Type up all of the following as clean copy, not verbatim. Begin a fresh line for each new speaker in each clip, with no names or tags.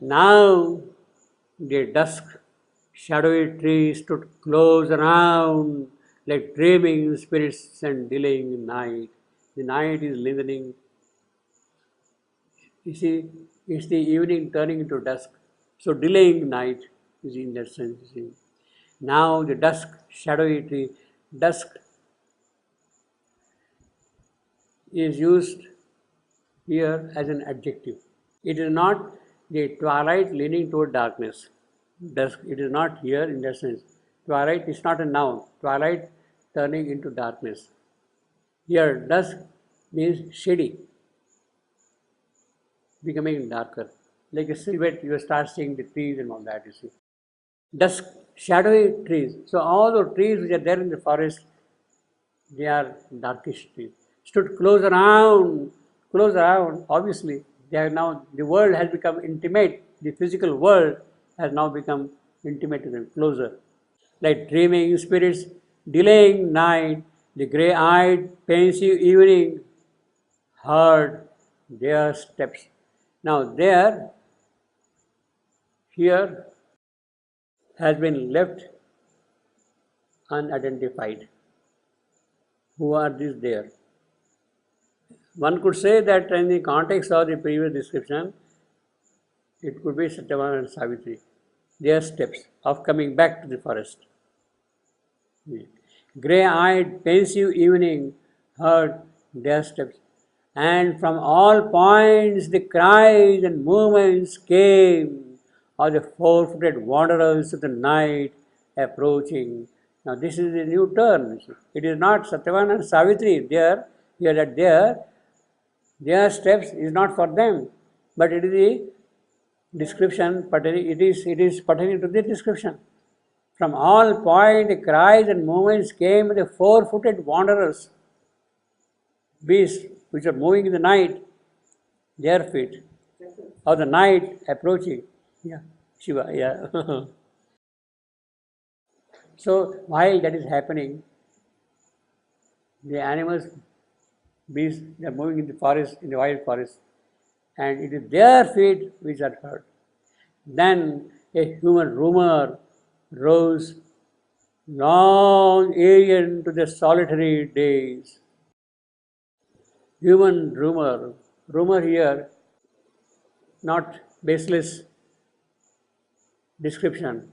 Now the dusk shadowy trees stood close around like dreaming spirits and delaying night. The night is lengthening. You see, it's the evening turning into dusk. So delaying night is in that sense. You see. Now the dusk, shadowy tree, dusk is used here as an adjective. It is not the twilight leaning toward darkness. Dusk, it is not here in that sense. Twilight is not a noun. Twilight turning into darkness. Here, dusk means shady, becoming darker. Like a silhouette, you start seeing the trees and all that, you see. Dusk, shadowy trees. So all the trees which are there in the forest, they are darkish trees. Stood close around, obviously. They are now, the world has become intimate. The physical world has now become intimate to them, closer. Like dreaming spirits, delaying night, the grey-eyed, pensive evening, heard their steps. Now there, here, has been left unidentified. Who are these there? One could say that in the context of the previous description, it could be Satyavan and Savitri, their steps of coming back to the forest. Grey-eyed, pensive evening heard their steps, and from all points the cries and movements came of the four-footed wanderers of the night approaching. Now this is a new turn. It is not Satyavan and Savitri there, here that their steps is not for them, but it is the description, it is pertaining to this description. From all points the cries and movements came the four-footed wanderers, beasts which are moving in the night, their feet, of the night approaching. Yeah, Shiva, yeah. So while that is happening, the animals, beasts, they are moving in the forest, in the wild forest, and it is their feet which are heard. Then a human rumor rose, long alien to the solitary days. Human rumor here, not baseless description,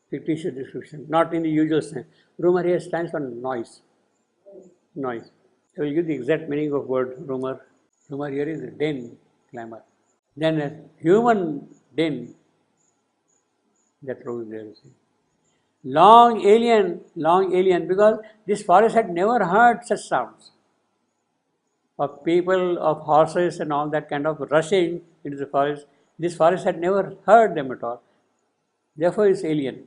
fictitious description, not in the usual sense. Rumor here stands for noise. Noise. I will give the exact meaning of word rumor. Rumor here is din, clamor. Then a human din that rose there. Long alien, because this forest had never heard such sounds of people, of horses and all that kind of rushing into the forest. This forest had never heard them at all. Therefore it's alien.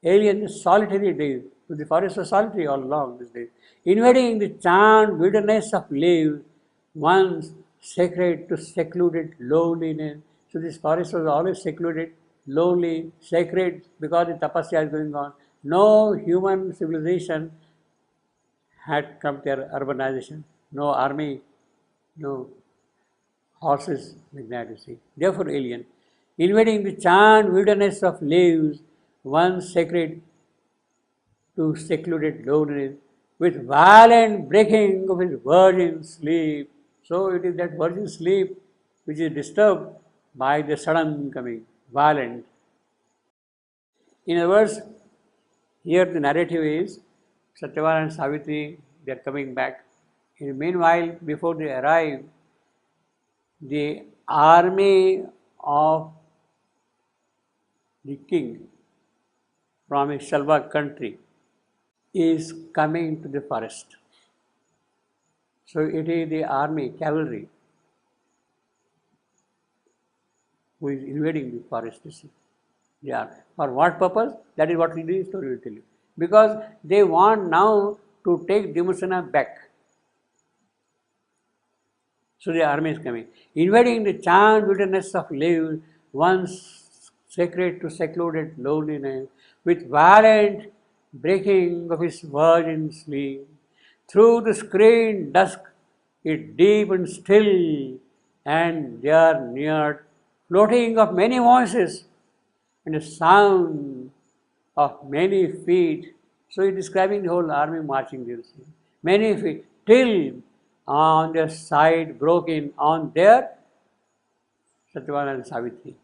Alien is solitary days. So the forest was solitary all along these days. Invading the charmed wilderness of leaves, once sacred to secluded loneliness. So this forest was always secluded, lonely, sacred, because the tapasya is going on. No human civilization had come there, urbanization, no army, no horses like that, you see. Therefore alien. Invading the charmed wilderness of leaves, once sacred to secluded loneliness, with violent breaking of his virgin sleep. So it is that virgin sleep which is disturbed by the sudden coming, violent. In other words, here the narrative is Satyavan and Savitri, they are coming back. In the meanwhile, before they arrive, the army of the king from a Shalva country is coming to the forest. So it is the army, cavalry, who is invading the forest. They are. For what purpose? That is what the story will tell you. Because they want now to take Dhimasena back. So the army is coming. Invading the charmed wilderness of leaves, once sacred to secluded loneliness, with violent breaking of his virgin sleep. Through the screen dusk, it deep and still, and they are near floating of many voices, and a sound of many feet. So he's describing the whole army marching there. Many feet, till on their side broke in on their Satyavan and Savitri.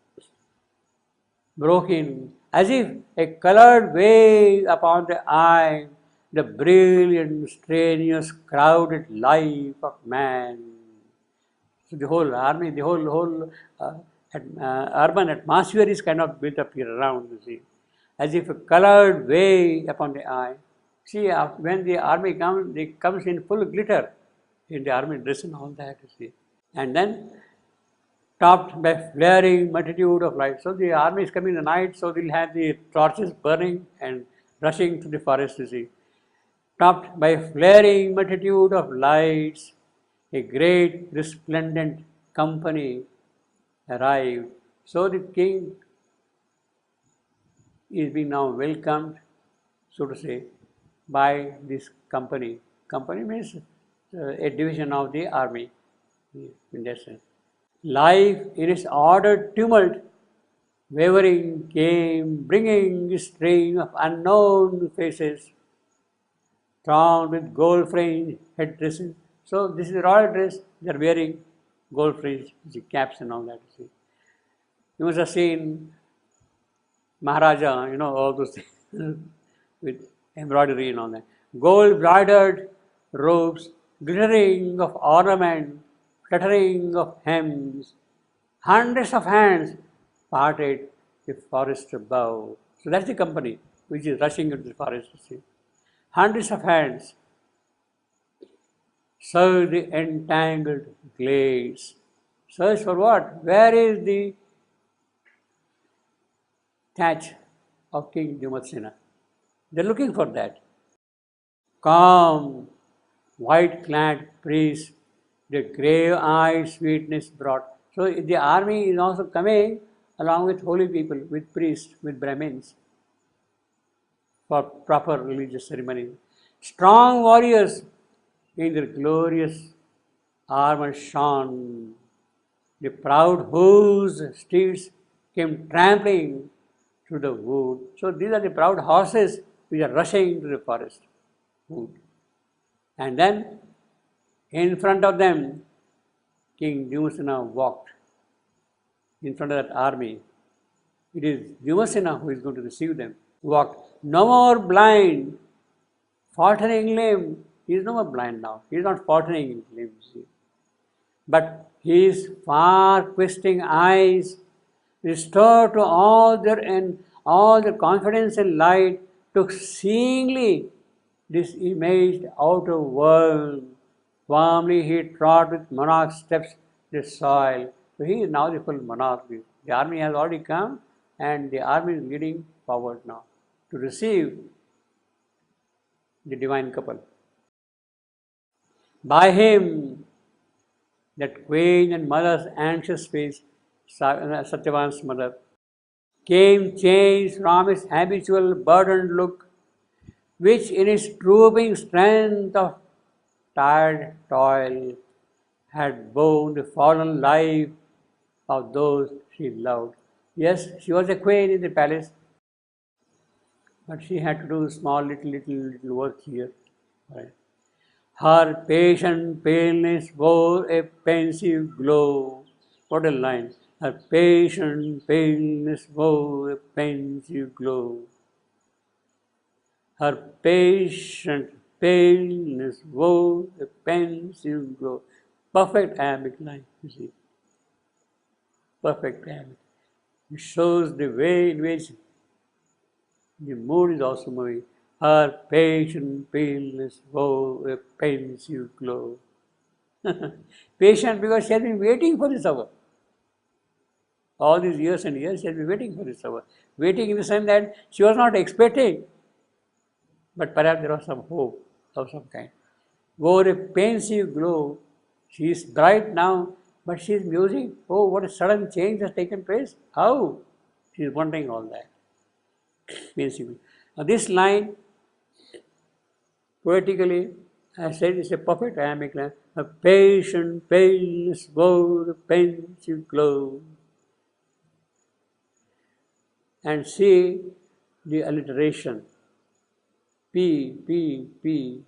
Broke in as if a colored wave upon the eye, the brilliant, strenuous, crowded life of man. So the whole army, the whole urban atmosphere is kind of built up here around, you see, as if a colored wave upon the eye. See, when the army comes, it comes in full glitter, in the army dress and all that, you see. And then topped by flaring multitude of lights. So the army is coming in the night, so they'll have the torches burning and rushing to the forest, you see. Topped by flaring multitude of lights, a great resplendent company arrived. So the king is being now welcomed, so to say, by this company. Company means a division of the army, in that sense. Life in its ordered tumult, wavering came, bringing a string of unknown faces, crowned with gold fringe headdresses. So this is the royal dress, they are wearing gold fringe, the caps and all that. You see. You must have seen Maharaja, all those things with embroidery and all that. Gold broidered robes, glittering of ornament, fluttering of hems, hundreds of hands parted the forest above. So that's the company which is rushing into the forest, you see. Hundreds of hands search the entangled glades. Search for what? Where is the thatch of King Dyumatsena? They're looking for that. Calm, white-clad priest, the grave-eyed sweetness brought. So the army is also coming along with holy people, with priests, with Brahmins, for proper religious ceremony. Strong warriors in their glorious armor shone. The proud whose steeds came trampling through the wood. So these are the proud horses which are rushing into the forest wood. And then in front of them, King Dyumasena walked in front of that army. It is Dyumasena who is going to receive them. Walked. No more blind, faltering limb. He is no more blind now. He is not faltering in limbs. But his far questing eyes, restored to all their confidence and light, took seeingly this imaged outer world. Firmly he trod with monarch steps the soil. So he is now the full monarch. The army has already come and the army is leading forward now to receive the divine couple. By him, that queen and mother's anxious face, Satyavan's mother, came changed from his habitual burdened look, which in its drooping strength of tired toil had borne the fallen life of those she loved. Yes, she was a queen in the palace, but she had to do small little work here. Right. Her patient paleness wore a pensive glow. What a line. Her patient paleness wore a pensive glow. Her patient paleness wore a pensive glow. Perfect iambic line, you see. Perfect iambic. It shows the way in which the mood is also moving. Her patient paleness wore a pensive glow. Patient because she has been waiting for this hour. All these years and years she has been waiting for this hour. Waiting in the sense that she was not expecting, but perhaps there was some hope of some kind. Wore a pensive glow. She is bright now, but she is musing. Oh, what a sudden change has taken place. How? She is wondering all that. Basically. Now this line, poetically, I said it's a perfect iambic line. A patient paleness wore a pensive glow. and see the alliteration. P, P, P.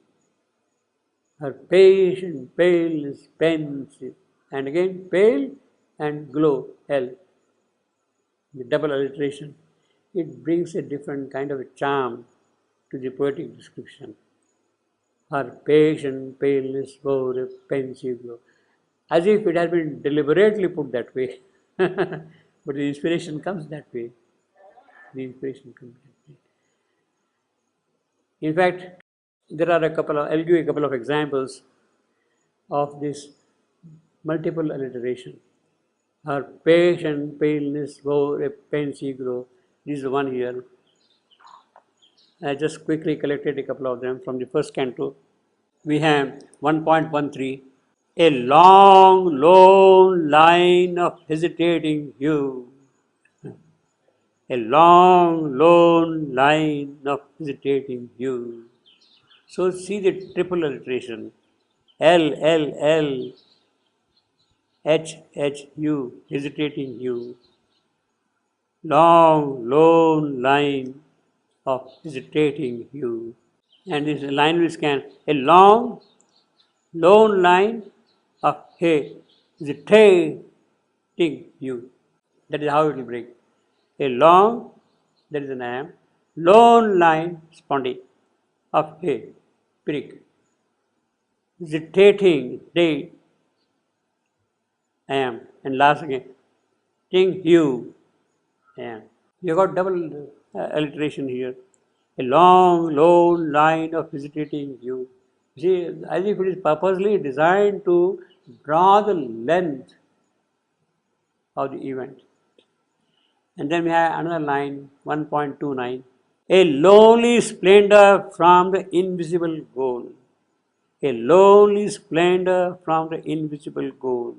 Her patient, pale is pensive. And again, pale and glow, L. The double alliteration. It brings a different kind of a charm to the poetic description. Her patient paleness wore a pensive glow. As if it has been deliberately put that way. But the inspiration comes that way. The inspiration comes that way. In fact, I'll give you a couple of examples of this multiple alliteration. Her patient paleness wore a pensive glow. This is one here. I just quickly collected a couple of them from the first canto. We have 1.13. A long, lone line of hesitating you. A long, lone line of hesitating you. So see the triple alliteration. L, L, L, H, H, U, hesitating you. Long, lone line of hesitating you. And this line we scan. A long, lone line of hesitating you. That is how it will break. A long, that is an am, lone line, spondy, of prick. Hesitating, day, am. And last again, ting, you, am. You got double alliteration here. A long, lone line of hesitating you. See, as if it is purposely designed to draw the length of the event. And then we have another line, 1.29. A lonely splendor from the invisible goal. A lonely splendor from the invisible goal.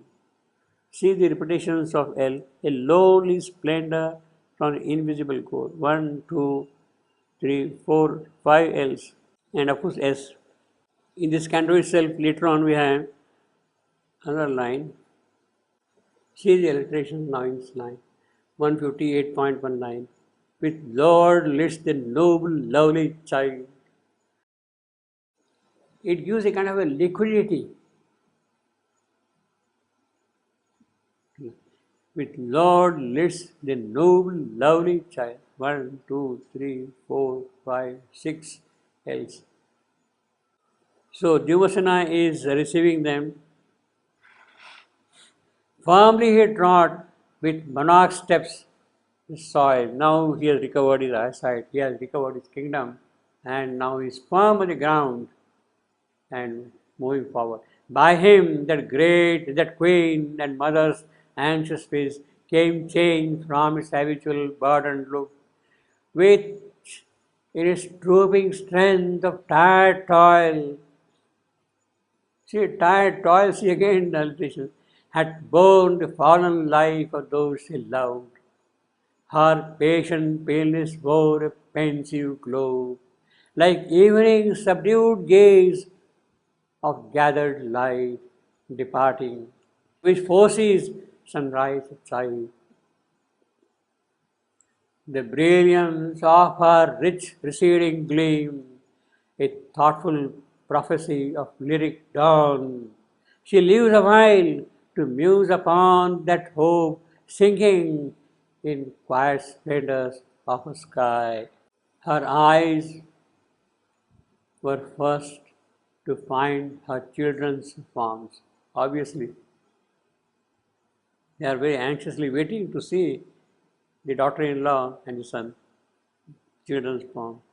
See the repetitions of L. A lonely splendor from the invisible goal. 1, 2, 3, 4, 5 L's. And of course S. In this canto itself, later on we have another line. See the alliteration now in this line. 158.19. With Lord lists the noble, lovely child. It gives a kind of a liquidity. With Lord lists the noble, lovely child. 1, 2, 3, 4, 5, 6 L's. So Devasena is receiving them. Firmly he trod with monarch steps the soil. Now he has recovered his eyesight, he has recovered his kingdom, and now he is firm on the ground and moving forward. By him, that queen and mother's anxious face came changed from its habitual burdened look, which in its drooping strength of tired toil, see, tired toil, see again the alliteration, had borne the fallen life of those she loved. Her patient paleness wore a pensive glow, like evening's subdued gaze of gathered light departing, which foresees sunrise at sight. The brilliance of her rich receding gleam, a thoughtful prophecy of lyric dawn. She lives a while to muse upon that hope sinking in quiet splendors of a sky. Her eyes were first to find her children's forms. Obviously, they are very anxiously waiting to see the daughter-in-law and the son, children's form.